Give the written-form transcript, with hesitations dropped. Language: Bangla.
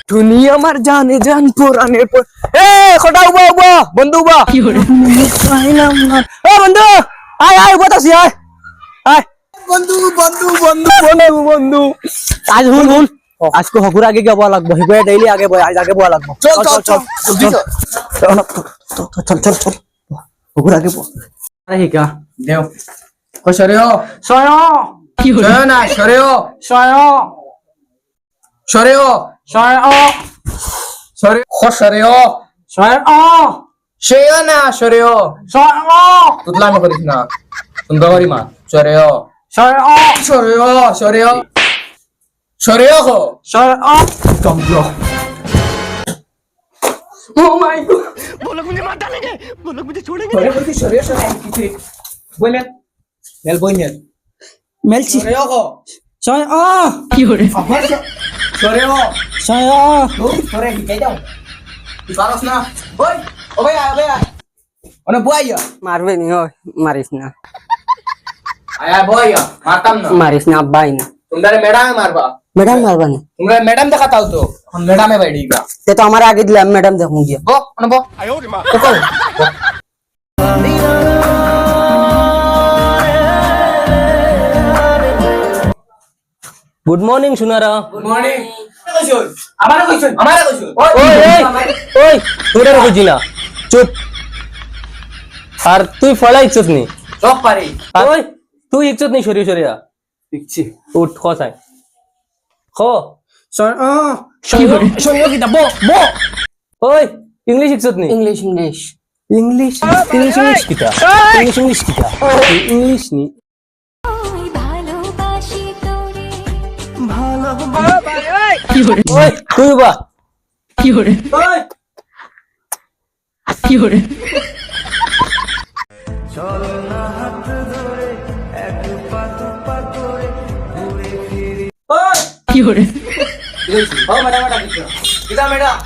দুনিয়া আমার জানে জান পুরানের পর এ খটা উবা উবা বন্ধু উবা পাইলাম না এ বন্ধু আয় আয় উবাতাছি আয় আয় বন্ধু বন্ধু বন্ধু বন্ধু বন্ধু আজ হুন হুন আজকে হকুর আগে যাওয়া লাগবে হিবে ডেইলি আগে বয় আজ আগে বয়া লাগবে চল চল চল চল চল চল হকুর আগে বল আরে হিকা দেও ও সরেও সরেও কি হলো না সরেও সরেও সরেও সরেও সরে সরেও সরেও সেও না সরেও সরেও তুতলামি করিস না সুন্দরী মা সরেও সরেও সরেও সরেও সরেও হো সরেও কমলো ओ माय गॉड वो लोग मुझे मार डालेंगे वो लोग मुझे छोड़ेंगे बोलती सरेओ सरेओ किथे बोल मेल बोल मेलची सरेओ हो सरेओ কি হরে সরেও সরেও সরে হিকাই দাও তুই পারছ না ওই ও ভাই ওনে বইয়া মারবে নি ওই মারিস না আয়া বইয়া মারতাম না মারিস না আব্বাই না তোমরা ম্যাডাম মারবা ম্যাডাম মারবা না তোমরা ম্যাডাম দেখাতাও তো এখন ম্যাডামে বাইড়িগা তে তো আমার আগে দিলাম ম্যাডাম দেখুন গিয়া ও ওনে বো আয়ো রে মা গুড মর্নিং সুনারা গুড মর্নিং আমারে কইছুন ওই ওই তোরা কইছি না চুপ আর তুই ফলা ইচ্ছস নি সব পারি ওই তুই ইচ্ছত নি সরি সরিয়া ইচ্ছি উঠ খসাই খ সর সঙ্গ কিটা বো বো ওই ইংলিশ ইচ্ছত নি English English English English English কিটা ইংলিশ ইংলিশ কিটা ইংলিশ নি কি হরে ওই তুই বা কি হরে ওই কি হরে চল না হাত ধরে এক পা পা করে ঘুরে ফিরি ওই কি হরে ও ম্যাডাম ম্যাডাম কিটা ম্যাডাম